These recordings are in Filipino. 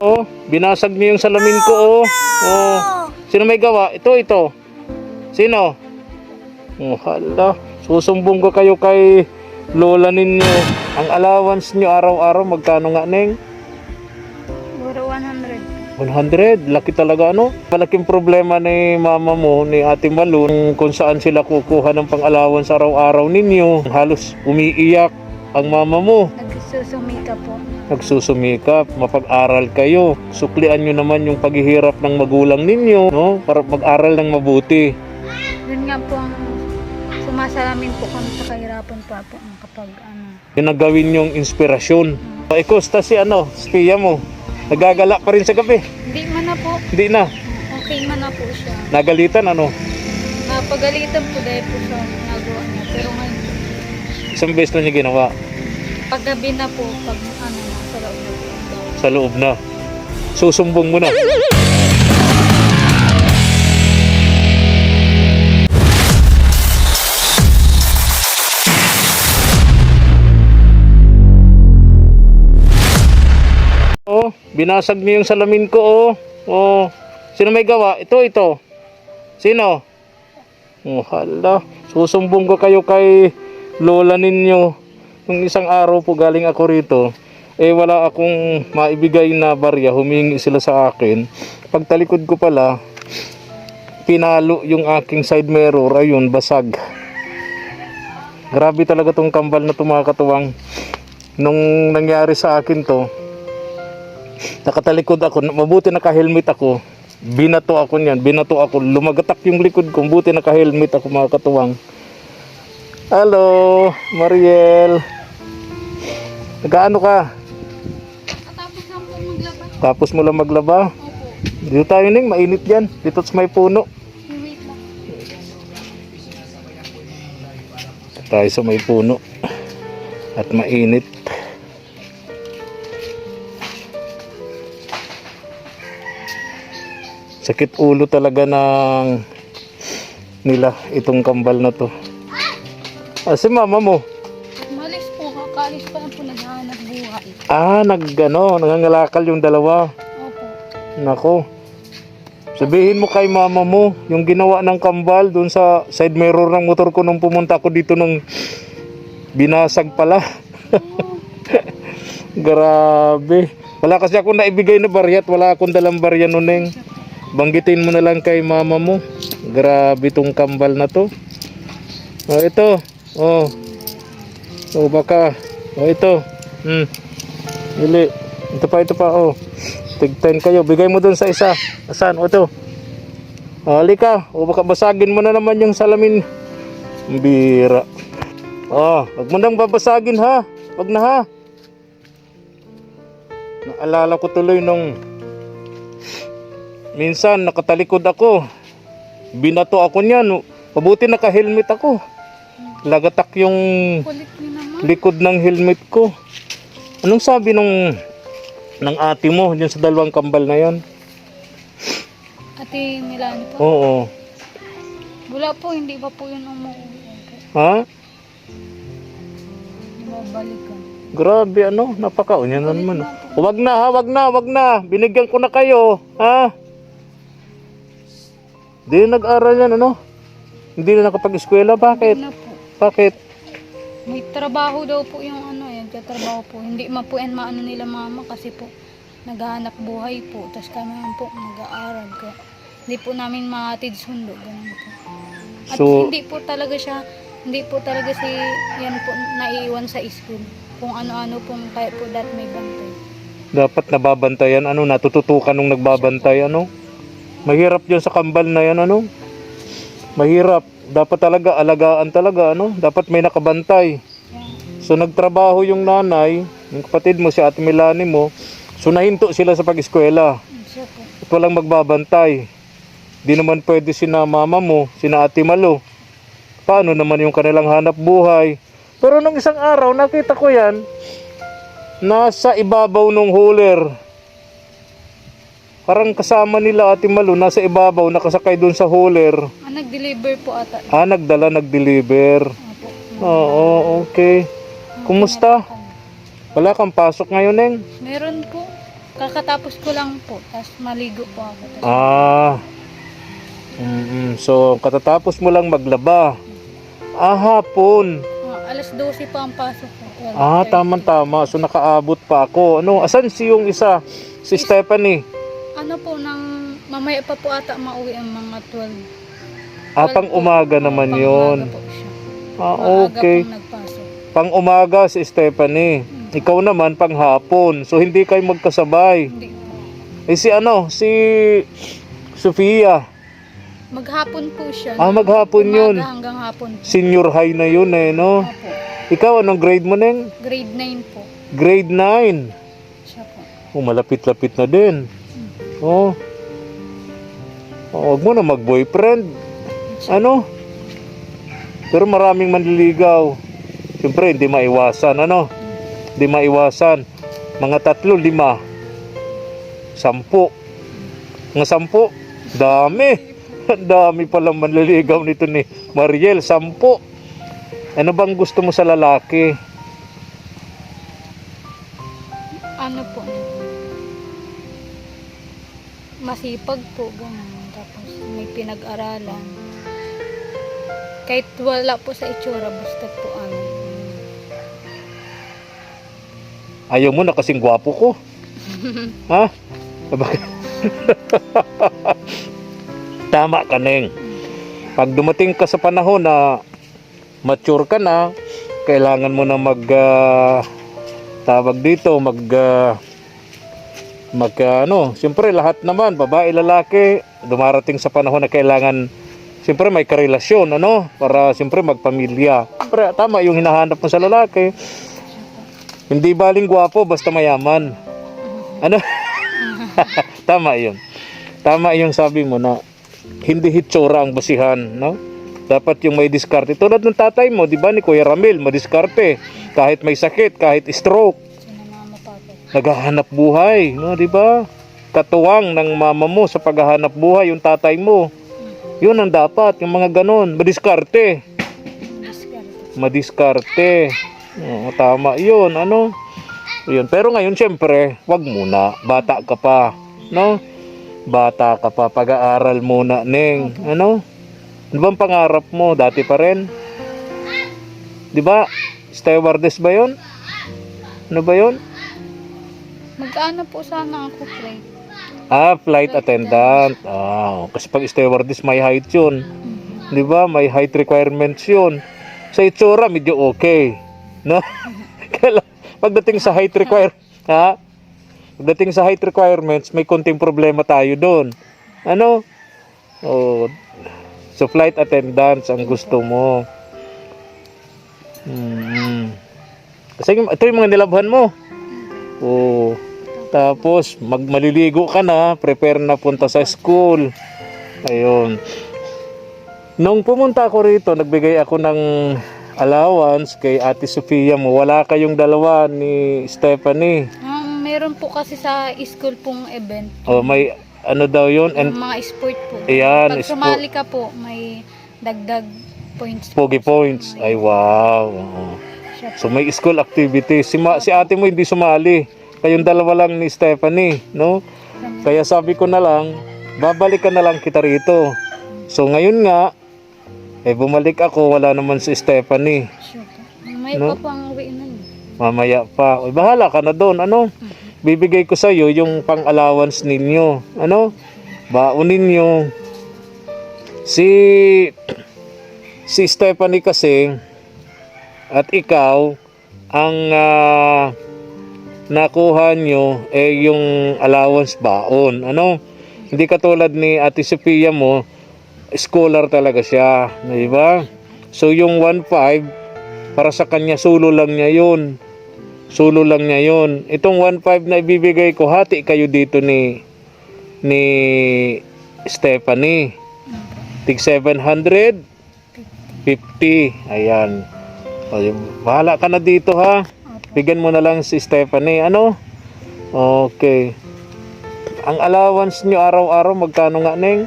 Oh, binasag niyo yung salamin ko, oh. Oh. Sino may gawa? Ito. Sino? Oh, hala. Susumbong ko kayo kay lola ninyo. Ang allowance niyo araw-araw, magkano nga, Neng? Puro 100. 100. Laki talaga, ano? Malaking problema ni mama mo, ni Ate Malu, kung saan sila kukuha ng pang-allowance araw-araw ninyo. Halos umiiyak ang mama mo. Nagsusumika po. Nagsusumikap, mapag-aral kayo. Suklian nyo naman yung paghihirap ng magulang ninyo, no? Para mag-aral ng mabuti. Yun nga po ang sumasalamin po kami sa kahirapan pa po kapag ano. Yung nagawin yung inspirasyon. Ikusta si Spia mo. Nagagala pa rin sa gabi. Hindi man na po. Hindi na. Okay man na po siya. Nagalitan, Napagalitan po dahil po sa ginagawa niya. Pero ngayon, Isang beses na niya ginawa. paggabi na po, pag ano na, sa loob na po. Sa loob na. Susumbong mo na. Oh, binasag niyo yung salamin ko, oh. Oh. Sino may gawa? Ito. Sino? Oh, hala. Susumbong ko kayo kay lola ninyo. Nung isang araw po galing ako rito, wala akong maibigay na barya, humingi sila sa akin. Pagtalikod ko pala, pinalo yung aking side mirror, ayun, basag. Grabe talaga tong kambal na to, mga katuwang. Nung nangyari sa akin to, nakatalikod ako, mabuti naka-helmet ako, binato ako, lumagatak yung likod ko, mabuti naka-helmet ako, mga katuwang. Hello, Mariel. Nagaano ka? Tapos lang po maglaba. Tapos mo lang maglaba? Opo. Dito tayo, Ning, mainit yan. Dito sa may puno. Wait lang. Tayo sa may puno. At mainit. Sakit ulo talaga ng nila itong kambal na to. Si mama mo? Malis po, kakaalis pa lang po, naghahanap buhay. Nangangalakal yung dalawa. Opo. Nako. Sabihin mo kay mama mo, yung ginawa ng kambal doon sa side mirror ng motor ko nung pumunta ako dito nung binasag pala. Grabe. Wala kasi ako naibigay na barya at wala akong dalang barya nun, Neng. Banggitin mo na lang kay mama mo. Grabe tong kambal na to. Oh, ito. Oh. Oh, baka. Oh, ito. Dili. Ito pa. Oh. Tig-10 kayo. Bigay mo dun sa isa. Asan? O, ito. Oh, halika. O, baka basagin mo na naman yung salamin. Bira. Oh, wag mo nang babasagin, ha? Wag na, ha? Naalala ko tuloy nung minsan nakatalikod ako. Binato ako niyan. Mabuti naka-helmet ako. Lagatak yung Kulit niyo naman. likod ng helmet ko. Anong sabi ng ate mo diyan sa dalawang kambal na yan? Ate Milani po. Oo. Wala po, hindi pa po yun umuwi. Ha? Babalikan. Grabe, napakaunya na naman. Wag na, ha? Wag na. Binigyan ko na kayo, ha? Di nag-aral yan, Hindi na nakapag-eskwela. Bakit? Hindi na po. Bakit? May trabaho daw po yung tatrabaho po. Hindi po yan maano nila mama kasi po naghahanap buhay po. Tapos kami naman po nag-aaral. Kaya hindi po namin mahatid sundo. Ganun po. At So, hindi po talaga si yan po naiiwan sa school. Kung ano-ano pong kaya po dahil may bantay. dapat nababantayan, natututukan nung nagbabantay, Mahirap yun sa kambal na yan, Mahirap. Dapat talaga, alagaan talaga, Dapat may nakabantay. So, nagtrabaho yung nanay, yung kapatid mo, si Ate Milani mo, so nahinto sila sa pag-eskwela. Siya po. At walang magbabantay. Di naman pwede sina mama mo, sina Ate Malu. Paano naman yung kanilang hanap buhay? Pero nung isang araw, nakita ko yan, nasa ibabaw ng hauler. Parang kasama nila Ate Malu, nasa ibabaw, nakasakay dun sa hauler. Nag-deliver po ata. Nag-deliver. Opo. Oo, okay. Kumusta? Wala kang pasok ngayon, Neng? Meron po. Kakatapos ko lang po, tapos maligo po ako. Tas, Ah. So, katatapos mo lang maglaba. Hapon. alas 12 pa ang pasok ko. 12:30. Tama-tama. So, nakaabot pa ako. Ano, asan si yung isa? Si Stephanie. Ano po, mamaya pa po ata mauwi ang mga 12. Pang 12 po. umaga naman Pang yun. umaga po siya. Maaga Okay. pong nagpasok. Pang umaga si Stephanie. Ikaw naman pang hapon. So, hindi kayo magkasabay. Hindi po. Si Sofia. Maghapon po siya. Maghapon yun. Umaga hanggang hapon po. Senior high na yun no? Opo. Ikaw, anong grade mo neng? Grade 9 po. Grade 9. Siya po. Malapit-lapit na din. Oh. Huwag mo na mag-boyfriend. Ano? Pero maraming manliligaw. Siyempre, hindi maiwasan. Hindi maiwasan. Mga 3, 5. 10. Mga 10. Dami. Dami palang manliligaw nito ni Mariel. 10. Ano bang gusto mo sa lalaki? Ano po? Masipag po, ganun. Tapos may pinag-aralan. Kahit wala po sa itsura, basta po ano. Ayaw mo na kasing gwapo ko. Ha? Bakit? Tama ka, Neng. Pag dumating ka sa panahon na mature ka na, kailangan mo na tawag dito, siyempre lahat naman, babae, lalaki, dumarating sa panahon na kailangan, siyempre may karelasyon, para siyempre magpamilya. Siyempre, tama yung hinahanap mo sa lalaki. Hindi baling gwapo, basta mayaman. Tama yun. Tama yung sabi mo na hindi hitsura ang basihan, no? Dapat yung may diskarte. Tulad ng tatay mo, di ba, ni Kuya Ramil, madiskarte. Kahit may sakit, kahit stroke. Sino mama, papa? Naghahanap buhay, no, di ba? Katuwang ng mama mo sa paghahanap buhay, yung tatay mo. Yun ang dapat, yung mga ganon. Madiskarte. Diskarte. Madiskarte. Tama yun, Yun. Pero ngayon, syempre, wag muna. Bata ka pa, no? Bata ka pa, pag-aaral muna, Neng. Ano bang pangarap mo? Dati pa rin? Di ba? Stewardess ba yun? Ano ba yun? Mag-ano po sana ako, Flight. Flight attendant. Kasi pag stewardess, may height yun. Di ba? May height requirements yun. Sa itsura, medyo okay. No? Pagdating sa height Pagdating sa height requirements, may konting problema tayo doon. So flight attendants ang gusto mo. Kasi ito yung mga nilabhan mo. Tapos maliligo ka na, prepare na punta sa school. Ayun. Nung pumunta ako rito, nagbigay ako ng allowance kay Ate Sofia mo. Wala kayong dalawa ni Stephanie. Meron po kasi sa school pong event. May daw yun? Yung mga sport po. Ayan, Pag sumali ka po, may dagdag points. Pogi points. Ay, wow. So may school activities. Si ate mo hindi sumali. Kayong dalawa lang ni Stephanie, no? Kaya sabi ko na lang, babalikan na lang kita rito. So ngayon nga, bumalik ako, wala naman si Stephanie. Sure. May pa pang uwi na. Mamaya pa. Bahala ka na doon, Bibigay ko sa iyo yung pang-allowance ninyo. Baunin nyo. Si Stephanie kasi at ikaw ang nakuha nyo yung allowance baon. Hindi katulad ni Ate Sophia mo, scholar talaga siya, di ba? So yung 1.5 para sa kanya solo lang niya 'yon. Solo lang niya 'yon. Itong 1.5 na ibibigay ko, hati kayo dito ni Stephanie. Tig 750. Ayan. Bahala ka na dito, ha. Bigyan mo na lang si Stephanie. Okay. Ang allowance nyo araw-araw magkano nga, Neng?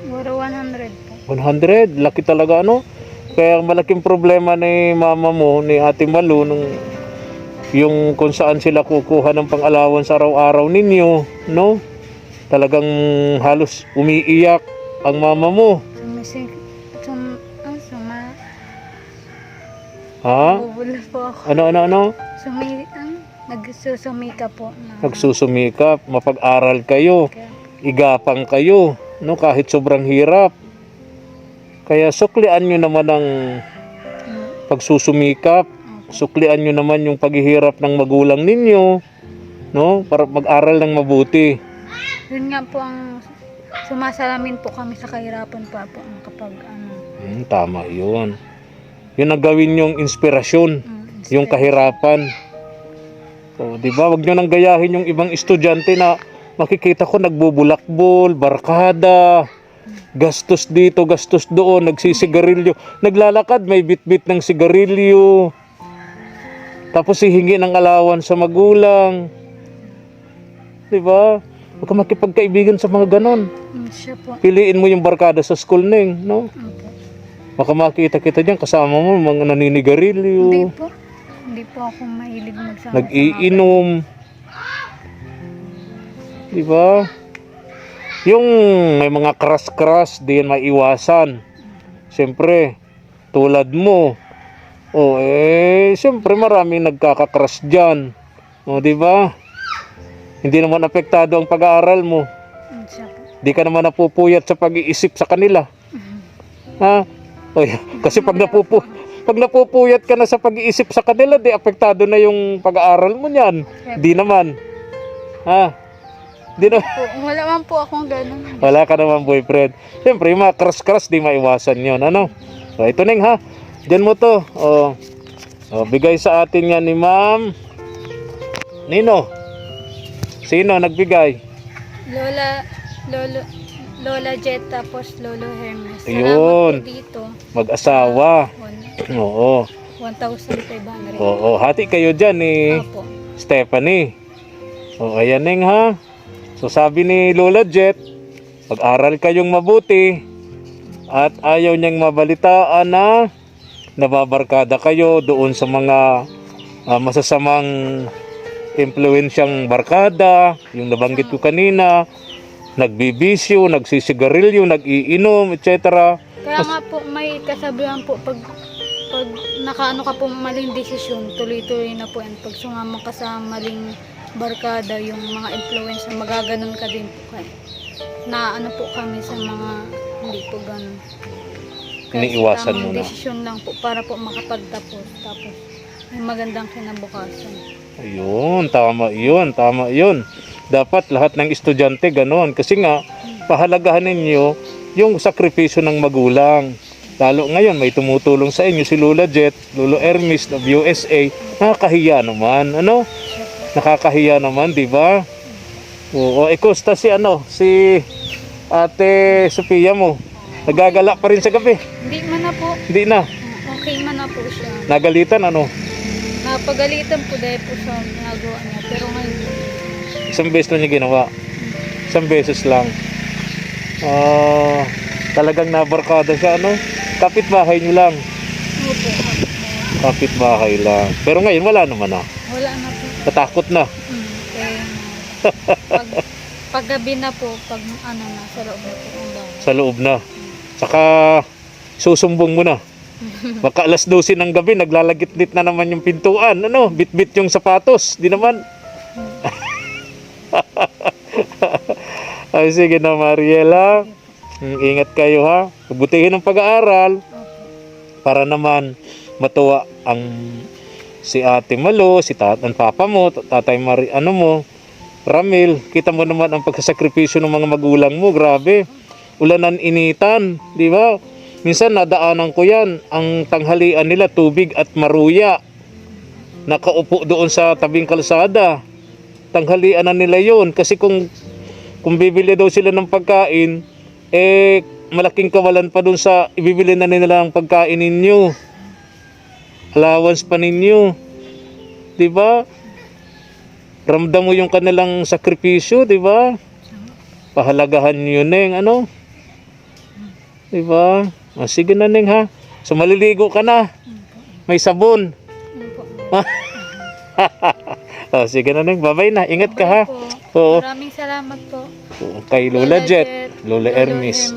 100 po. 100? Laki talaga, Kaya malaking problema ni mama mo, ni Ate Malu, nung yung kung saan sila kukuha ng pang-alawan sa araw-araw ninyo, no? Talagang halos umiiyak ang mama mo. Sumisik, Ha? bubula po ako. Ano? Nagsusumika po. Nagsusumikap, mapag-aral kayo, igapang kayo, no? Kahit sobrang hirap. Kaya suklian nyo naman ang pagsusumikap, suklian nyo naman yung paghihirap ng magulang ninyo, no? Para mag-aral ng mabuti. Yun nga po ang sumasalamin po kami sa kahirapan pa po kapag ano. Tama yun. Yun ang gawin yung inspirasyon, yung kahirapan. O, di ba? Wag nyo nang gayahin yung ibang estudyante na makikita ko nagbubulakbol, barkada, gastos dito, gastos doon, nagsisigarilyo. Naglalakad, may bit-bit ng sigarilyo. Tapos hihingi ng alawan sa magulang. Di ba? Huwag ka makipagkaibigan sa mga ganon. Siya po. Piliin mo yung barkada sa school ning, no? Opo. Baka makita kita dyan, kasama mo mga naninigarilyo, Hindi po ako mahilig magsama. nag-iinom. Di ba? Yung may mga crush, di yan maiwasan. Siyempre, tulad mo. Siyempre maraming nagkaka-crush dyan. Di ba? Hindi naman apektado ang pag-aaral mo. Siya po. Di ka naman napupuyat sa pag-iisip sa kanila. Ha? Kasi pag napupuyat ka na sa pag-iisip sa kanila, di apektado na yung pag-aaral mo niyan. Di naman. Ha? Di na. Wala man po akong ganun. Wala ka naman boyfriend. Siyempre, yung mga crush, di maiwasan yun. Ano? So, ito Ning ha. Diyan mo to. Bigay sa atin yan ni Ma'am Nino. Sino nagbigay? Lola Jet tapos Lolo Hermes. Ayun. Salamat po dito. Mag-asawa. Oo. 1,500. Oo. Hati kayo dyan ni Opo. Stephanie. Ayan Ning ha. So sabi ni Lola Jet, pag-aral kayong mabuti at ayaw niyang mabalitaan na nababarkada kayo doon sa mga masasamang impluwensyang barkada, yung nabanggit ko kanina, nagbibisyo, nagsisigarilyo, nag-iinom, etc. Kaya nga po may kasabihan po pag nakaano ka po maling desisyon, tuloy-tuloy na po yan. Pag sumama ka sa maling barkada, yung mga influence na magaganon ka din po kayo. Na ano po kami sa mga hindi po ganun. Iniiwasan mo na. Desisyon lang po para po makapagtapos. Tapos may magandang kinabukasan. Ayun, tama yun. Dapat lahat ng estudyante ganoon. Kasi nga, pahalagahan ninyo yung sakripisyo ng magulang. Lalo ngayon, may tumutulong sa inyo si Lola Jet, Lolo Hermes of USA. Nakakahiya naman, ano? Nakakahiya naman, di ba? Oo, kusta si Ate Sophia mo. Nagagala pa rin sa gabi. Hindi man na po. Hindi na. Okay man na po siya. Nagalitan, ano? Napagalitan po dahil po sa ginagawa niya. Pero ngayon, Isang beses lang niya ginawa. Isang beses lang. Talagang nabarkada siya, ano? Kapitbahay niyo lang. opo. Kapitbahay lang. Pero ngayon, wala naman na. Wala na po. Natakot na. Kaya pag gabi na po, pag ano na, sa loob na po ang bahay. Sa loob na. Saka, susumbong mo na. Baka alas 12 ng gabi, naglalagit-lit na naman yung pintuan. Ano? Bit-bit yung sapatos. Di naman. Ay, sige na, Mariela. Ingat kayo, ha. Pabutihin ang pag-aaral. Para naman matuwa ang si Ate Malo, si ang papa mo, tatay Ramil. Kita mo naman ang pagkasakripisyo ng mga magulang mo. Grabe. Ulanan, initan. Di ba? Minsan nadaanan ko yan. Ang tanghalian nila, tubig at maruya. Nakaupo doon sa tabing kalsada. Tanghalian na nila yun. Kasi kung bibili daw sila ng pagkain, malaking kawalan pa doon sa ibibili na nila ang pagkain ninyo. Allowance pa ninyo. Diba? Ramdam mo yung kanilang sakripisyo, diba? Pahalagahan nyo, Neng, ano? Diba? Sige na, Neng, ha? So, maliligo ka na. May sabon. Oh, sige na Neng, bye-bye na. Ingat ka ha. Oo. Maraming salamat po. Kay Lola Jet, Lola Hermes.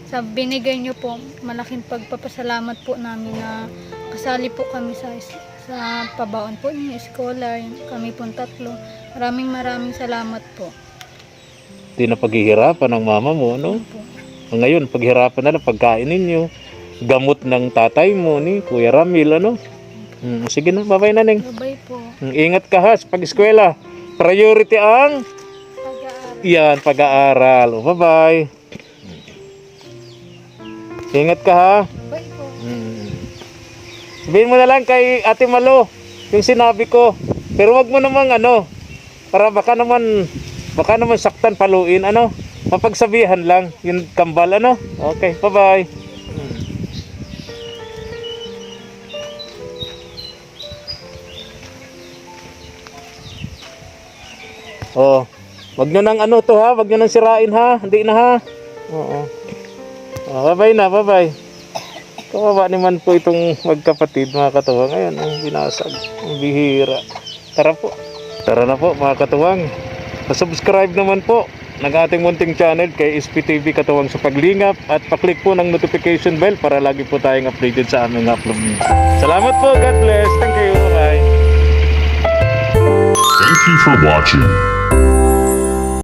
Sa binigay niyo po, malaking pagpapasalamat po namin na kasali po kami sa pabaon po niyo, scholar, kami pong tatlo. Maraming salamat po. Di na paghihirapan ng mama mo, no? Po. Ngayon, paghirapan na lang pagkain ninyo. Gamot ng tatay mo ni Kuya Ramil, ano? Sige na, bye-bye na Neng. Bye po. Ingat ka ha sa pag-eskwela. Priority ang Pag-aaral. yan, pag-aaral. Oh, bye-bye. Ingat ka ha. Bye po. Sabihin mo na lang kay Ate Malo yung sinabi ko. Pero wag mo namang para baka naman saktan paluin, mapagsabihan lang yung kambal, Okay, bye-bye. Oh, wag nyo nang to ha, wag nyo nang sirain ha, hindi na ha. Oo. Oh, bye-bye na, bye-bye. Kawawa naman po itong magkapatid mga katuwang. Ngayon, ang binasag, ang bihira. Tara po. Tara na po mga katuwang. Subscribe naman po ng ating munting channel kay SPTV Katuwang sa Paglingap at paklik po ng notification bell para lagi po tayong updated sa aming upload. Salamat po, God bless. Thank you, bye. Thank you for watching.